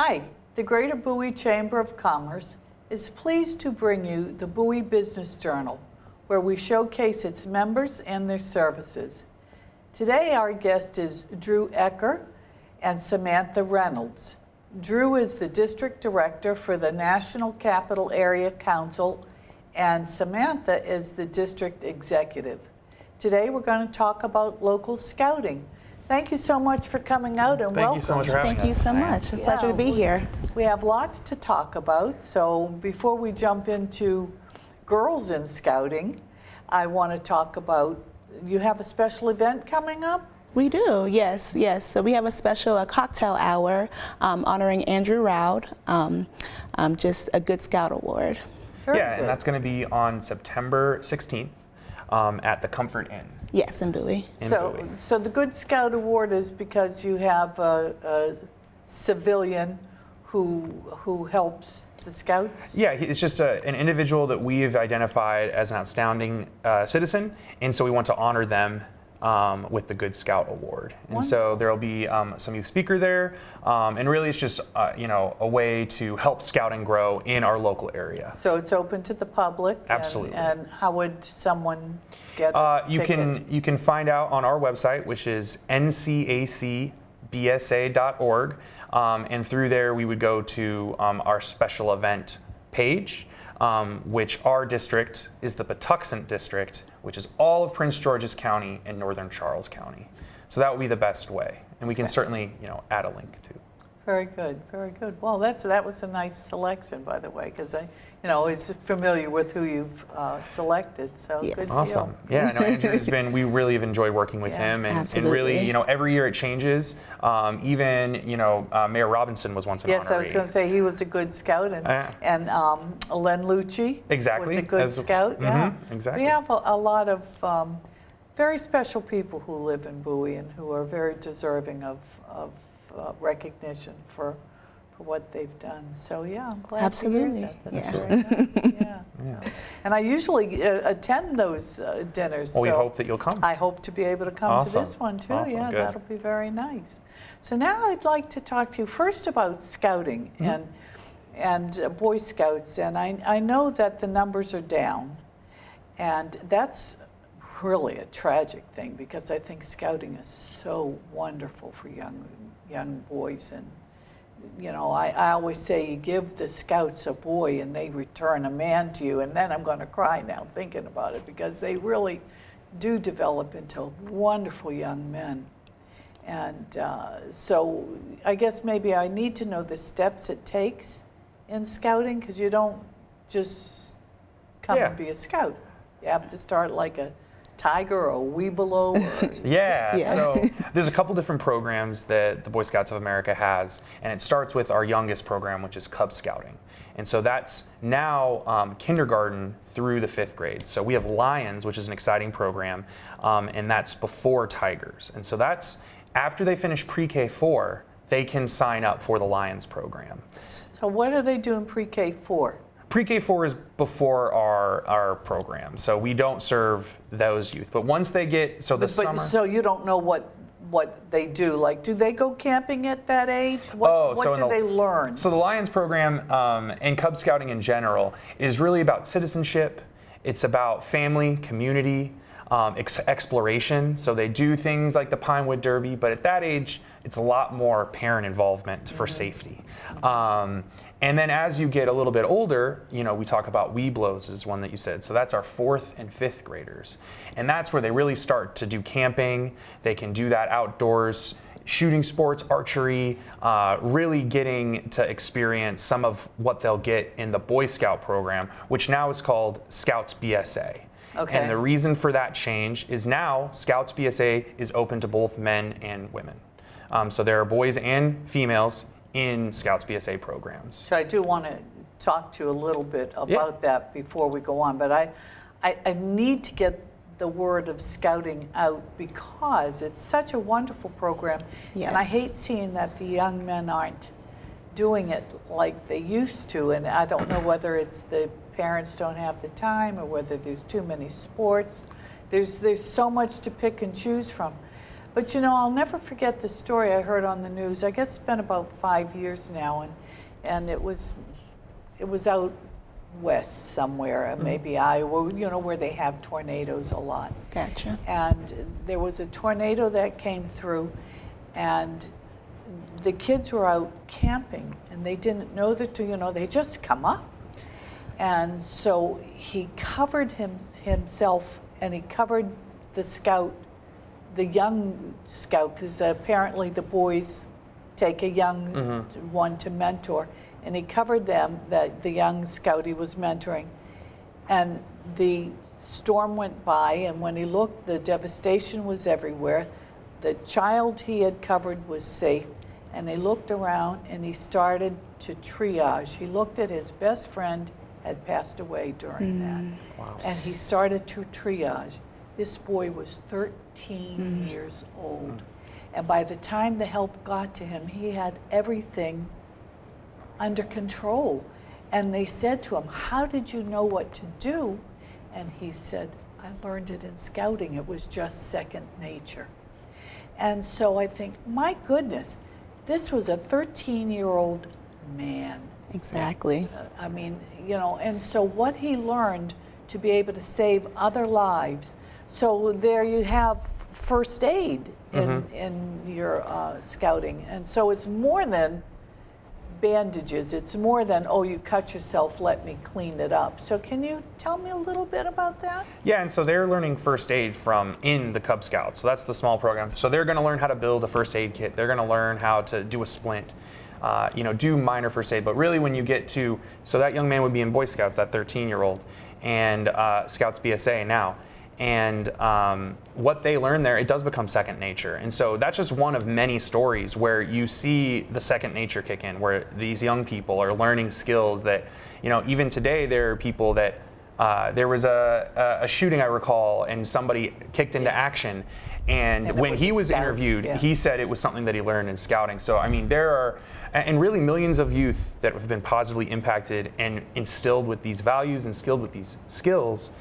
Hi, the Greater Bowie Chamber of Commerce is pleased to bring you the Bowie Business Journal, where we showcase its members and their services. Today our guest is Drew Ecker and Samantha Reynolds. Drew is the District Director for the National Capital Area Council, and Samantha is the District Executive. Today we're going to talk about local scouting. Thank you so much for coming out and welcome. Thank you so much for having us. Thank you so much. A pleasure to be here. We have lots to talk about, so before we jump into girls in scouting, I want to talk about, you have a special event coming up? We do, yes. So we have a special cocktail hour honoring Andrew Roud, just a Good Scout Award. Very Yeah, good. and that's going to be on September 16th at the Comfort Inn. Yes, in Bowie. in So, Bowie. so the Good Scout Award is because you have a civilian who helps the scouts? Yeah, it's just an individual that we've identified as an outstanding citizen, and so we want to honor them with the Good Scout Award. And so there'll be some youth speaker there, and really it's just a way to help scouting grow in our local area. So it's open to the public? Absolutely. And how would someone get You tickets? can find out on our website, which is ncacbsa.org, and through there we would go to our special event page, which our district is the Patuxent District, which is all of Prince George's County and Northern Charles County. So that would be the best way, and we can certainly add a link to. Very good, very good. Well, that was a nice selection, by the way, because I was familiar with who you've selected, so Yes. good Awesome. deal. Yeah, no, Andrew's we really have enjoyed working with Yeah, him, and absolutely. really, every year it changes. Even, Mayor Robinson was once an Yes, I was honoree. going to say he was a good scout, and Len Lucci Exactly. was a good scout. Yeah, exactly. We have a lot of very special people who live in Bowie and who are very deserving of recognition for what they've done. So yeah, I'm glad Absolutely. to hear that. That's Yeah. very nice. Yeah. Yeah. And I usually attend those dinners. Well, we so hope that you'll come. I hope to be able to come to Awesome. this one too. Awesome. Yeah, Good. that'll be very nice. So now I'd like to talk to you first about scouting and Boy Scouts. And I know that the numbers are down, and that's really a tragic thing because I think scouting is so wonderful for young boys. And I always say you give the scouts a boy and they return a man to you, and then I'm going to cry now thinking about it because they really do develop into wonderful young men. And so I guess maybe I need to know the steps it takes in scouting, because you don't just come Yeah. and be a scout. You have to start like a Tiger or a Webelow. Yeah, Yeah. so there's a couple different programs that the Boy Scouts of America has, and it starts with our youngest program, which is Cub Scouting. And so that's now kindergarten through the 5th grade. So we have Lions, which is an exciting program, and that's before Tigers. And so that's after they finish pre-K 4, they can sign up for the Lions program. So what are they doing pre-K for? Pre-K 4 is before our program, so we don't serve those youth. But once they get, so the summer. So you don't know what they do. Like, do they go camping at that age? What so do they learn? So the Lions program and Cub Scouting in general is really about citizenship. It's about family, community, exploration. So they do things like the Pinewood Derby, but at that age, it's a lot more parent involvement for safety. And then as you get a little bit older, we talk about Webelows is one that you said. So that's our 4th and 5th graders. And that's where they really start to do camping. They can do that outdoors, shooting sports, archery, really getting to experience some of what they'll get in the Boy Scout program, which now is called Scouts BSA. Okay. And the reason for that change is now Scouts BSA is open to both men and women. So there are boys and females in Scouts BSA programs. So I do want to talk to you a little bit about that before we go on, but I need to get the word of scouting out because it's such a wonderful program. Yes. And I hate seeing that the young men aren't doing it like they used to, and I don't know whether it's the parents don't have the time or whether there's too many sports. There's so much to pick and choose from. But you know, I'll never forget the story I heard on the news. I guess it's been about 5 years now, and it was out west somewhere, maybe Iowa, you know, where they have tornadoes a lot. Gotcha. And there was a tornado that came through, and the kids were out camping, and they didn't know that, you know, they just come up. And so he covered himself, and he covered the scout, the young scout, because apparently the boys take a young one to mentor, and he covered them, the young scout he was mentoring. And the storm went by, and when he looked, the devastation was everywhere. The child he had covered was safe, and he looked around and he started to triage. He looked at his best friend had passed away during that. Wow. And he started to triage. This boy was 13 years old. And by the time the help got to him, he had everything under control. And they said to him, "How did you know what to do?" And he said, "I learned it in scouting. It was just second nature." And so I think, my goodness, this was a 13-year-old man. Exactly. I mean, you know, and so what he learned to be able to save other lives. So there you have first aid in your scouting. And so it's more than bandages. It's more than, oh, you cut yourself, let me clean it up. So can you tell me a little bit about that? Yeah, and so they're learning first aid from in the Cub Scouts. So that's the small program. So they're going to learn how to build a first aid kit. They're going to learn how to do a splint, you know, do minor first aid. But really when you get to, so that young man would be in Boy Scouts, that 13-year-old, and Scouts BSA now. And what they learn there, it does become second nature. And so that's just one of many stories where you see the second nature kick in, where these young people are learning skills that, you know, even today there are people that, there was a shooting I recall, and somebody kicked into action. And when he was interviewed, he said it was something that he learned in scouting. So, I mean, there are, and really millions of youth that have been positively impacted and instilled with these values and skilled with these skills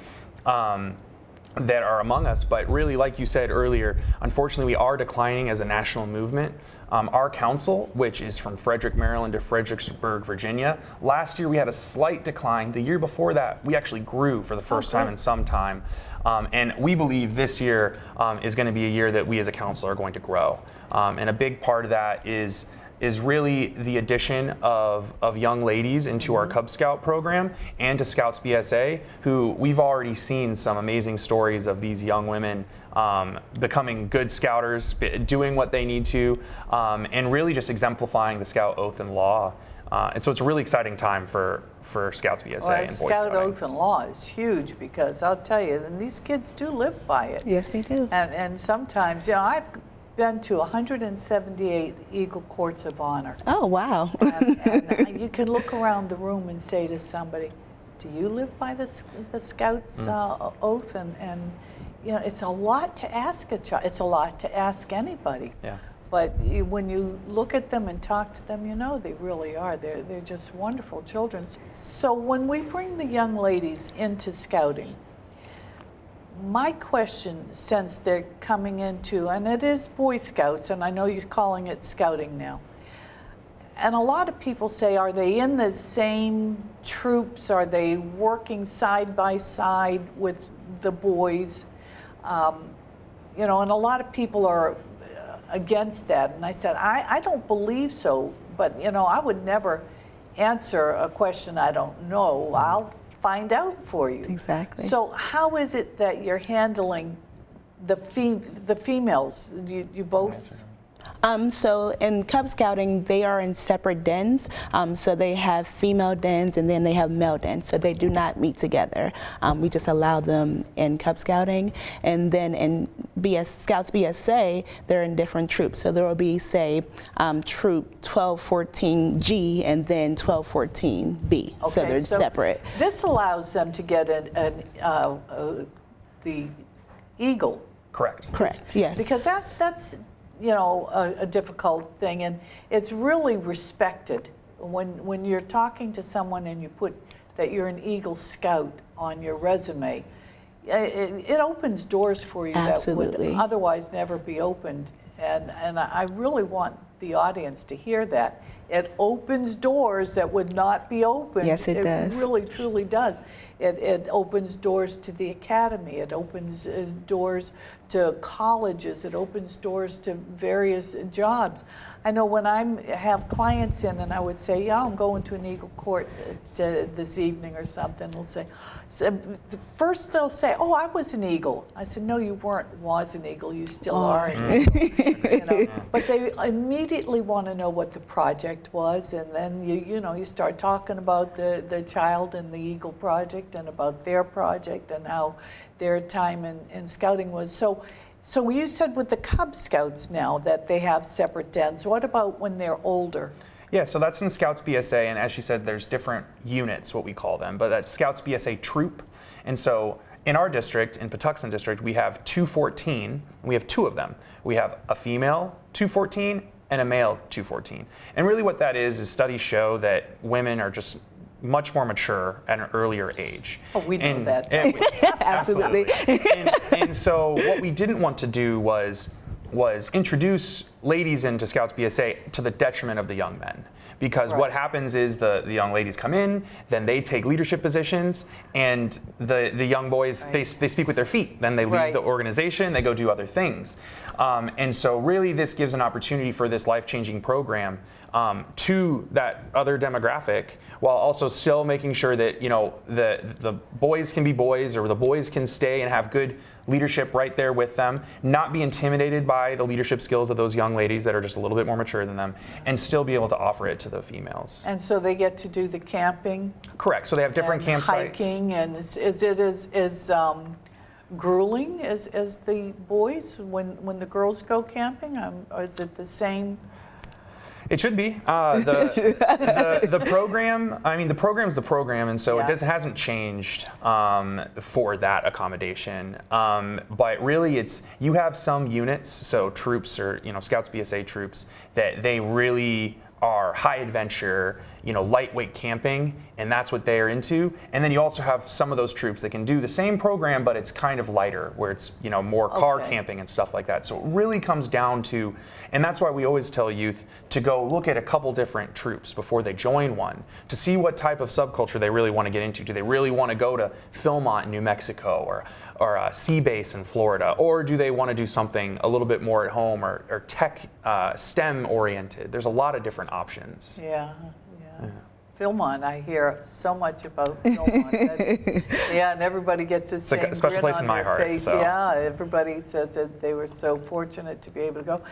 that are among us. But really, like you said earlier, unfortunately, we are declining as a national movement. Our council, which is from Frederick, Maryland to Fredericksburg, Virginia, last year we had a slight decline. The year before that, we actually grew for the first time in some time. And we believe this year is going to be a year that we as a council are going to grow. And a big part of that is really the addition of young ladies into our Cub Scout program and to Scouts BSA, who we've already seen some amazing stories of these young women becoming good scouters, doing what they need to, and really just exemplifying the Scout oath and law. And so it's a really exciting time for Scouts BSA and Boy Scouting. Scout oath and law is huge, because I'll tell you, and these kids do live by it. Yes, they do. And sometimes, you know, I've been to 178 Eagle Courts of Honor. Oh, wow. And you can look around the room and say to somebody, "Do you live by the Scouts oath?" And you know, it's a lot to ask a child. It's a lot to ask anybody. Yeah. But when you look at them and talk to them, you know they really are. They're just wonderful children. So when we bring the young ladies into scouting, my question, since they're coming into, and it is Boy Scouts, and I know you're calling it scouting now, and a lot of people say, are they in the same troops? Are they working side by side with the boys? You know, and a lot of people are against that. And I said, I don't believe so, but you know, I would never answer a question I don't know. I'll find out for you. Exactly. So how is it that you're handling the females? You both? So in Cub Scouting, they are in separate dens. So they have female dens and then they have male dens. So they do not meet together. We just allow them in Cub Scouting. And then in Scouts BSA, they're in different troops. So there will be, say, troop 1214G and then 1214B. Okay, so they're separate. This allows them to get the Eagle. Correct. Correct, yes. Because that's you know, a difficult thing, and it's really respected when you're talking to someone and you put that you're an Eagle Scout on your resume. it opens doors for you that Absolutely. would otherwise never be opened. And I really want the audience to hear that. It opens doors that would not be opened. Yes, it does. It really, truly does. It opens doors to the academy. It opens doors to colleges. It opens doors to various jobs. I know when I have clients in and I would say, yeah, I'm going to an Eagle Court this evening or something, they'll say, first they'll say, oh, I was an Eagle. I said, no, you was an Eagle. You still are an Eagle. You know? But they immediately want to know what the project was, and then you start talking about the child and the Eagle Project and about their project and how their time in scouting was. So you said with the Cub Scouts now that they have separate dens. What about when they're older? Yeah, so that's in Scouts BSA, and as she said, there's different units, what we call them, but that's Scouts BSA Troop. And so in our district, in Patuxent District, we have 214. We have two of them. We have a female 214 and a male 214. And really what that is studies show that women are just much more mature at an earlier age. Oh, we know that. Absolutely. And so what we didn't want to do was introduce ladies into Scouts BSA to the detriment of the young men. Because what happens is the young ladies come in, then they take leadership positions, and the young boys, they speak with their feet. Then they leave the organization, they go do other things. And so really this gives an opportunity for this life-changing program to that other demographic, while also still making sure that the boys can be boys, or the boys can stay and have good leadership right there with them, not be intimidated by the leadership skills of those young ladies that are just a little bit more mature than them, and still be able to offer it to the females. And so they get to do the camping. Correct. So they have different and campsites. Hiking, and is it as grueling as the boys when the girls go camping? Or is it the same? It should be. The program, I mean, the program's the program, and so it hasn't changed for that accommodation. But really, you have some units, so troops or Scouts BSA troops, that they really are high adventure, lightweight camping, and that's what they're into. And then you also have some of those troops that can do the same program, but it's kind of lighter, where it's more car camping and stuff like that. So it really comes down to, and that's why we always tell youth to go look at a couple different troops before they join one, to see what type of subculture they really want to get into. Do they really want to go to Philmont in New Mexico, or Sea Base in Florida, or do they want to do something a little bit more at home, or tech, STEM oriented? There's a lot of different options. Yeah. Philmont, I hear so much about Philmont. And everybody gets the same like a special grin place on in my their heart, face. so. Yeah, everybody says that they were so fortunate to be able to go.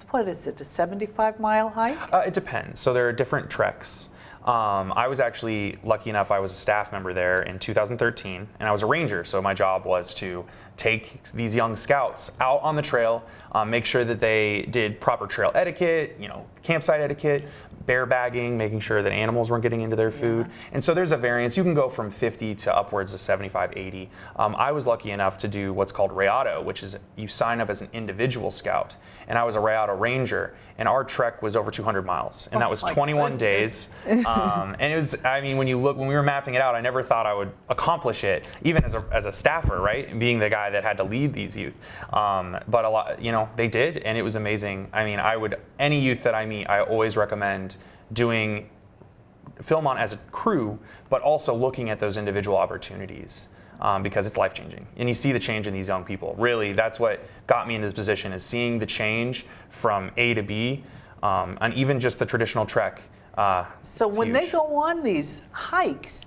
What is it, a 75-mile hike? It depends. So there are different treks. I was actually lucky enough, I was a staff member there in 2013, and I was a ranger, so my job was to take these young scouts out on the trail, make sure that they did proper trail etiquette, campsite etiquette, bear bagging, making sure that animals weren't getting into their food. And so there's a variance. You can go from 50 to upwards of 75, 80. I was lucky enough to do what's called Rayado, which is you sign up as an individual scout. And I was a Rayado ranger, and our trek was over 200 miles, and that was 21 days. And it was, when we were mapping it out, I never thought I would accomplish it, even as a staffer, right? Being the guy that had to lead these youth. But a lot, they did, and it was amazing. Any youth that I meet, I always recommend doing Philmont as a crew, but also looking at those individual opportunities, because it's life-changing. And you see the change in these young people. Really, that's what got me in this position, is seeing the change from A to B, and even just the traditional trek. So when they go on these hikes,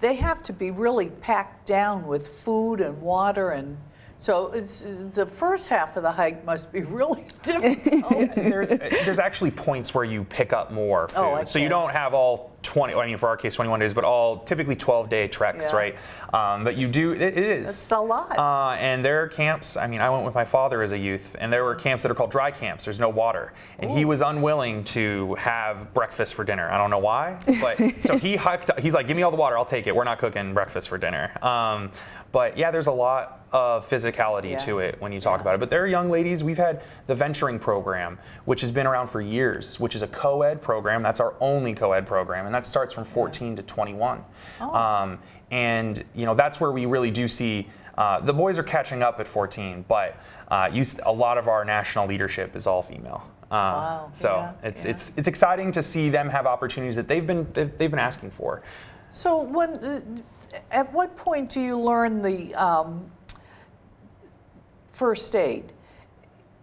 they have to be really packed down with food and water, and so the first half of the hike must be really difficult. There's actually points where you pick up more food. So you don't have all 20, for our case 21 days, but all typically 12-day treks, right? But you do, it is. That's a lot. And there are camps, I went with my father as a youth, and there were camps that are called dry camps. There's no water. And he was unwilling to have breakfast for dinner. I don't know why, but so he hiked, he's like, give me all the water, I'll take it. We're not cooking breakfast for dinner. But yeah, there's a lot of physicality to it when you talk about it. But there are young ladies, we've had the Venturing program, which has been around for years, which is a co-ed program. That's our only co-ed program, and that starts from 14 to 21. And that's where we really do see The boys are catching up at 14, but a lot of our national leadership is all female. Wow, So yeah, it's exciting to see them have opportunities that they've been asking for. So at what point do you learn the first aid?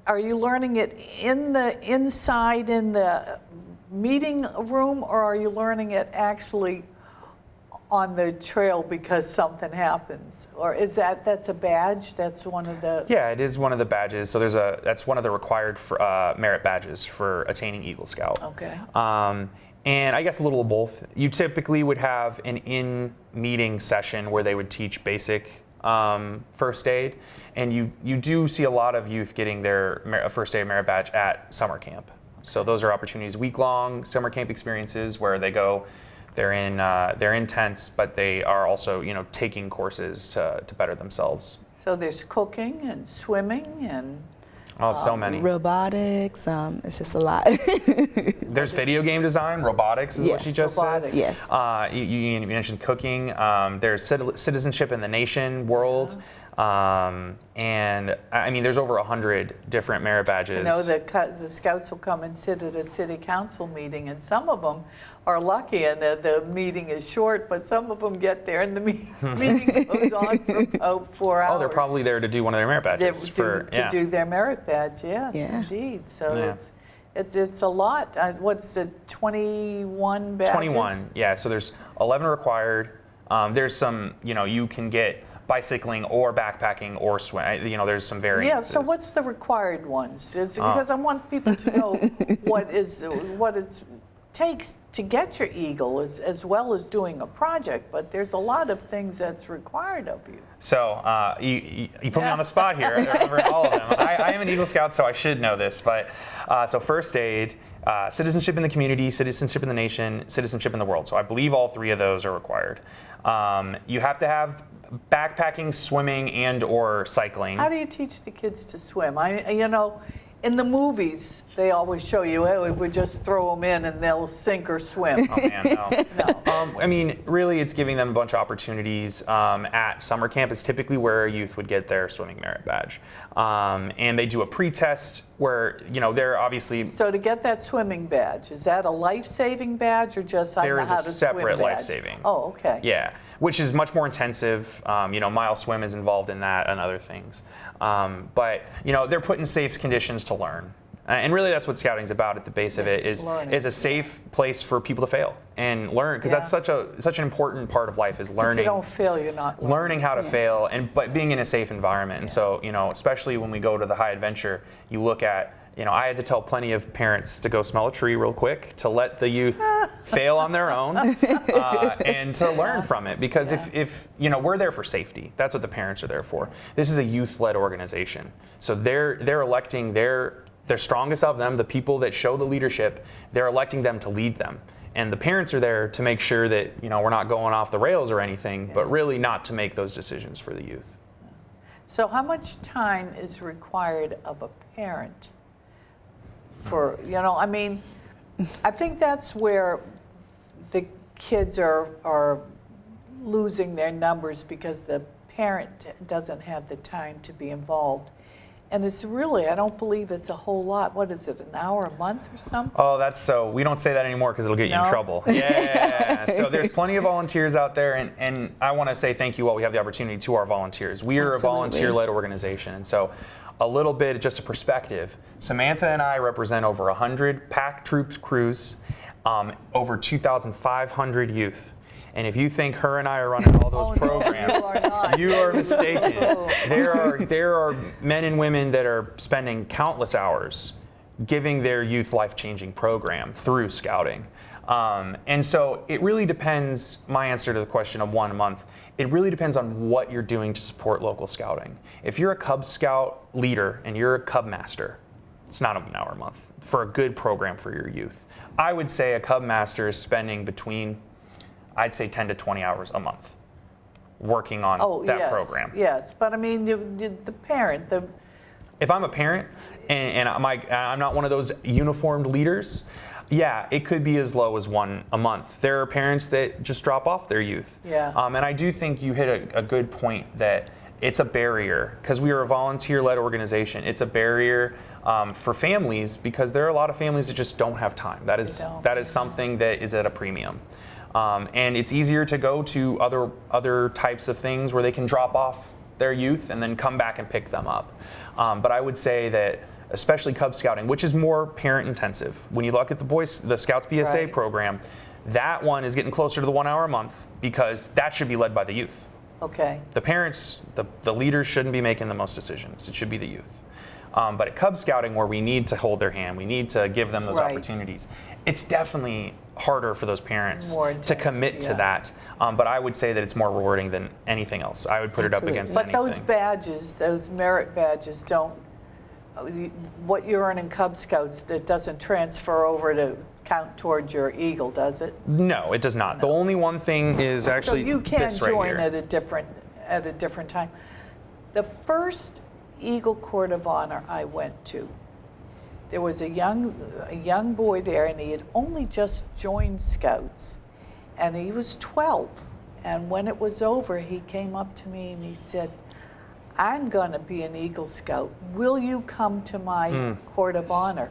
Are you learning it inside in the meeting room, or are you learning it actually on the trail because something happens? Or is that's a badge? That's one of the... Yeah, it is one of the badges. So that's one of the required merit badges for attaining Eagle Scout. Okay. And I guess a little of both. You typically would have an in-meeting session where they would teach basic first aid, and you do see a lot of youth getting their first aid merit badge at summer camp. So those are opportunities, week-long summer camp experiences where they go. They're in tents, but they are also taking courses to better themselves. So there's cooking and swimming and... So many. Robotics, it's just a lot. There's video game design, robotics is what you just robotics. said. Yes. You mentioned cooking. There's citizenship in the nation world. And I mean, there's over 100 different merit badges. You know, the scouts will come and sit at a city council meeting, and some of them are lucky and the meeting is short, but some of them get there and the meeting goes on for about 4 hours. Oh, they're probably there to do one of their merit badges. To do their merit badge, yes, Yeah. indeed. So Yeah. it's a lot. What's it, 21 badges? 21, yeah. So there's 11 required. There's some, you can get bicycling or backpacking or swim. There's some variances. Yeah, so what's the required ones? Because I want people to know what it takes to get your Eagle as well as doing a project, but there's a lot of things that's required of you. So you put me on the spot here. I remember all of them. I am an Eagle Scout, so I should know this. But so first aid, citizenship in the community, citizenship in the nation, citizenship in the world. So I believe all three of those are required. You have to have backpacking, swimming, and or cycling. How do you teach the kids to swim? In the movies, they always show you, hey, we just throw them in and they'll sink or swim. Oh man, no. No. I mean, really, it's giving them a bunch of opportunities. At summer camp is typically where youth would get their swimming merit badge, and they do a pre-test where they're obviously. So to get that swimming badge, is that a life-saving badge or just I There know is how a to separate swim badge? life-saving. Oh, okay. Yeah, which is much more intensive. Mile swim is involved in that and other things. But they're put in safe conditions to learn. And really, that's what scouting's about. At the base of it is a safe place for people to fail and learn, because that's such an important part of life is learning. If you don't fail, you're not learning how to fail, but being in a safe environment. And so, especially when we go to the high adventure, you look at, I had to tell plenty of parents to go smell a tree real quick to let the youth fail on their own and to learn from it. Because if we're there for safety, that's what the parents are there for. This is a youth-led organization, so they're electing their strongest of them, the people that show the leadership. They're electing them to lead them. And the parents are there to make sure that we're not going off the rails or anything, but really not to make those decisions for the youth. So how much time is required of a parent for, I think that's where the kids are losing their numbers because the parent doesn't have the time to be involved. And it's really, I don't believe it's a whole lot. What is it, an hour a month or something? Oh, we don't say that anymore because it'll get you in trouble. Yeah. So there's plenty of volunteers out there, and I want to say thank you while we have the opportunity to our volunteers. We are a volunteer-led organization, and so a little bit, just a perspective. Samantha and I represent over 100 PAC troops crews, over 2,500 youth. And if you think her and I are running all those programs, you are mistaken. There are men and women that are spending countless hours giving their youth life-changing program through scouting. And so it really depends, my answer to the question of 1 month, it really depends on what you're doing to support local scouting. If you're a Cub Scout leader and you're a Cub Master, it's not an hour a month for a good program for your youth. I would say a Cub Master is spending between, I'd say 10 to 20 hours a month working on that program. Yes, but I mean, the parent, if I'm a parent and I'm not one of those uniformed leaders, yeah, it could be as low as one a month. There are parents that just drop off their youth. Yeah. And I do think you hit a good point that it's a barrier because we are a volunteer-led organization. It's a barrier for families because there are a lot of families that just don't have time. That is something that is at a premium. And it's easier to go to other types of things where they can drop off their youth and then come back and pick them up. But I would say that especially Cub Scouting, which is more parent intensive. When you look at the Scouts BSA Right. program, that one is getting closer to the 1 hour a month because that should be led by the youth. Okay. The parents, the leaders shouldn't be making the most decisions. It should be the youth. But at Cub Scouting, where we need to hold their hand, we need to give them those Right. opportunities, it's definitely harder for those parents More to intensive, commit to yeah. that. But I would say that it's more rewarding than anything else. I would put it up Absolutely. against But anything. those badges, those merit badges don't, what you earn in Cub Scouts, it doesn't transfer over to count towards your Eagle, does it? No, it does not. The only one thing is So actually you can this right join here. at a different time. The first Eagle Court of Honor I went to, there was a young boy there, and he had only just joined Scouts, and he was 12. And when it was over, he came up to me and he said, "I'm going to be an Eagle Scout. Will you come to my Court of Honor?"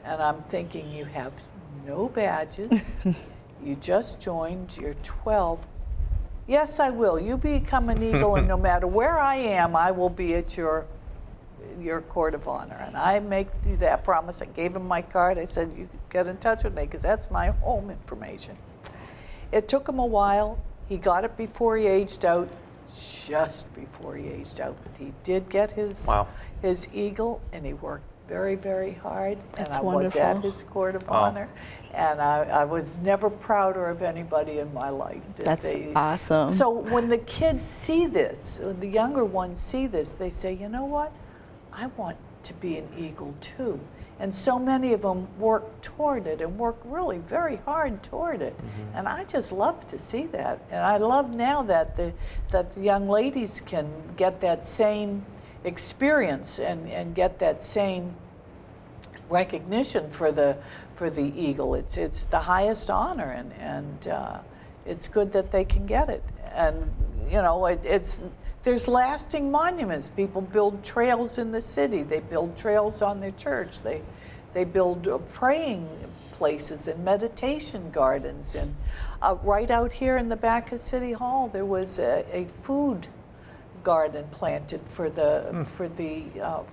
And I'm thinking, you have no badges. You just joined. You're 12. Yes, I will. You become an Eagle, and no matter where I am, I will be at your Court of Honor. And I make you that promise. I gave him my card. I said, you get in touch with me because that's my home information. It took him a while. He got it before he aged out, just before he aged out. But he did get his Eagle, and he worked very, very hard. That's and I was at wonderful. his Court of Honor. And I was never prouder of anybody in my life. That's awesome. So when the kids see this, when the younger ones see this, they say, you know what? I want to be an Eagle too. And so many of them work toward it and work really very hard toward it. Mm-hmm. And I just love to see that. And I love now that the young ladies can get that same experience and get that same recognition for the Eagle. It's the highest honor, and it's good that they can get it. And you know, there's lasting monuments. People build trails in the city. They build trails on their church. They build praying places and meditation gardens. And right out here in the back of City Hall, there was a food garden planted for the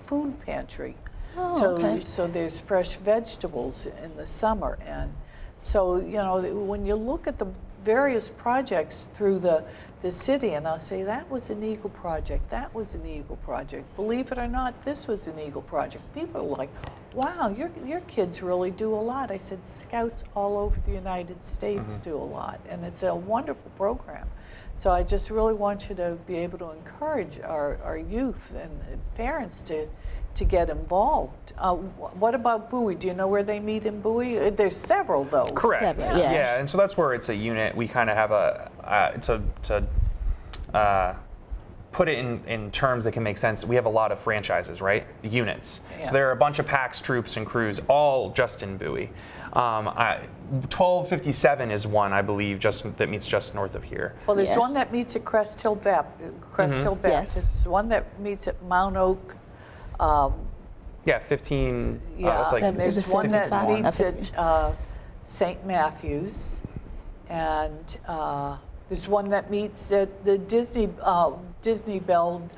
food pantry. Oh, okay. So there's fresh vegetables in the summer. And so, you know, when you look at the various projects through the city, and I'll say, that was an Eagle project, that was an Eagle project. Believe it or not, this was an Eagle project. People are like, wow, your kids really do a lot. I said, Scouts all over the United States do a lot, and it's a wonderful program. So I just really want you to be able to encourage our youth and parents to get involved. What about Bowie? Do you know where they meet in Bowie? There's several of those. Correct. Seven, yeah. And so that's where it's a unit. We kind of have to put it in terms that can make sense. We have a lot of franchises, right? Units. Yeah. So there are a bunch of PAX troops and crews, all just in Bowie. 1257 is one, I believe, that meets just north of here. Well, there's Yeah. one that meets at Crest Hill Baptist. Yes. There's one that meets at Mount Oak. Yeah, 15. Yeah, it's like and there's Is it one that 75? meets 50. at St. Matthews, and there's one that meets at the Disney Bell Disabled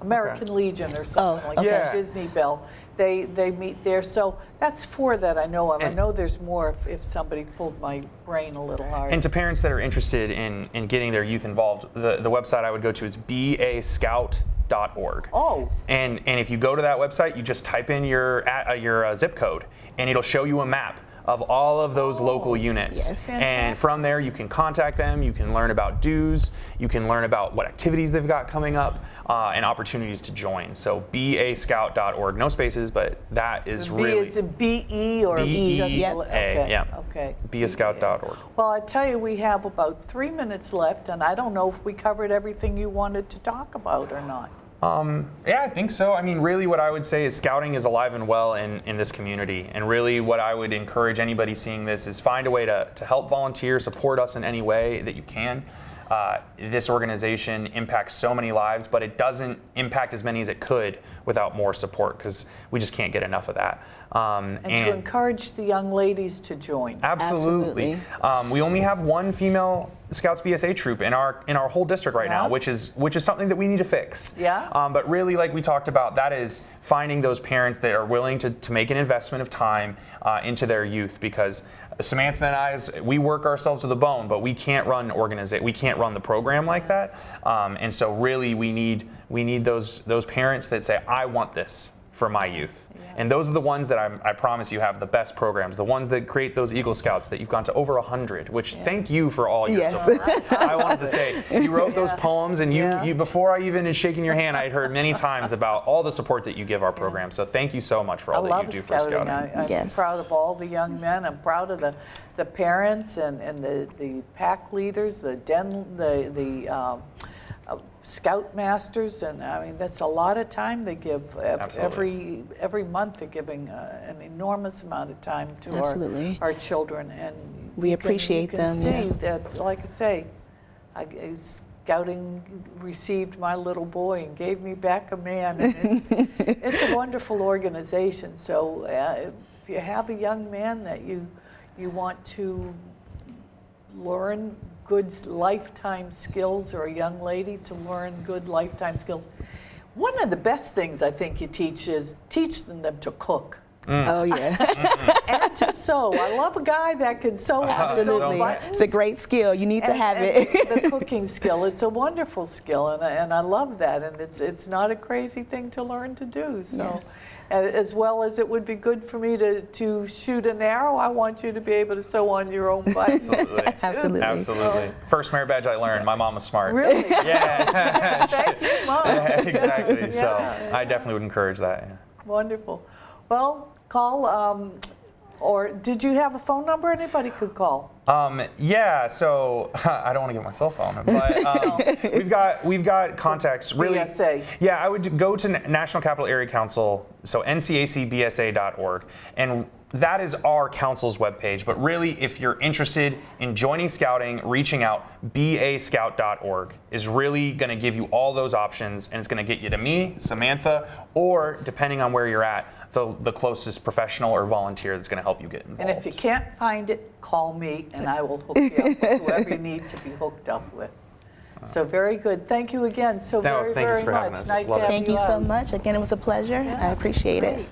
American Legion or something like okay. that. Disney Bell. They meet there. So that's 4 that I know of. I And- know there's more if somebody pulled my brain a little hard. And to parents that are interested in getting their youth involved, the website I would go to is bascout.org. Oh. And if you go to that website, you just type in your zip code, and it'll show you a map of all of those local units. Yes. And Fantastic. from there, you can contact them. You can learn about dues. You can learn about what activities they've got coming up and opportunities to join. So bascout.org. No spaces, but that is B really is it B-E or B-E-A, just yeah. Okay. beascout.org. Well, I tell you, we have about 3 minutes left, and I don't know if we covered everything you wanted to talk about or not. Yeah, I think so. I mean, really what I would say is scouting is alive and well in this community. And really what I would encourage anybody seeing this is find a way to help volunteer, support us in any way that you can. this organization impacts so many lives, but it doesn't impact as many as it could without more support, because we just can't get enough of that. And to encourage the young ladies to join. Absolutely. We only have one female Scouts BSA troop in our whole district right now, Yeah. which is something that we need to fix. Yeah. But really, like we talked about, that is finding those parents that are willing to make an investment of time into their youth, because Samantha and I, we work ourselves to the bone, but we can't run we can't run the program like that. And so really, we need those parents that say, I want this for my youth. And those are the ones that I promise you have the best programs, the ones that create those Eagle Scouts that you've gone to over 100, which thank you for all your Yes. support. I wanted to say, you wrote those poems, and you before I even had shaken your hand, I had heard many times about all the support that you give our program. So thank you so much for all that you do for Scouting. I'm Yes. proud of all the young men. I'm proud of the parents and the pack leaders, the Scout masters, and I mean that's a lot of time they give. Every month they're giving an enormous amount of time to Absolutely. our children, and We you can- appreciate you can them, see yeah. that, like I say, Scouting received my little boy and gave me back a man. And it's a wonderful organization. So if you have a young man that you want to learn good lifetime skills, or a young lady to learn good lifetime skills, one of the best things I think you teach them to cook Oh, yeah. and to sew. I love a guy that can sew. Absolutely. buttons. It's a great skill. You need to have And it. the cooking skill, it's a wonderful skill, and I love that. And it's not a crazy thing to learn to do. So, Yes. as well as it would be good for me to shoot an arrow, I want you to be able to sew on your own buttons. Absolutely. Absolutely. Absolutely. First merit badge I learned. My mom was smart. Really? Yeah. Thank you, Mom. Yeah, exactly. So Yeah. I definitely would encourage that. Yeah. Wonderful. Well, call, or did you have a phone number anybody could call? Yeah, so I don't want to give my cell phone, but we've got contacts. Really, BSA. Yeah, I would go to National Capital Area Council, so ncacbsa.org, and that is our council's webpage. But really, if you're interested in joining Scouting, reaching out, bascout.org is really going to give you all those options, and it's going to get you to me, Samantha, or depending on where you're at, the closest professional or volunteer that's going to help you get involved. And if you can't find it, call me and I will hook you up with whoever you need to be hooked up with. So very good. Thank you again so No, very, thanks very for having much. us. Nice Love to it. have Thank you so out. much. Again, it was a pleasure. I appreciate it.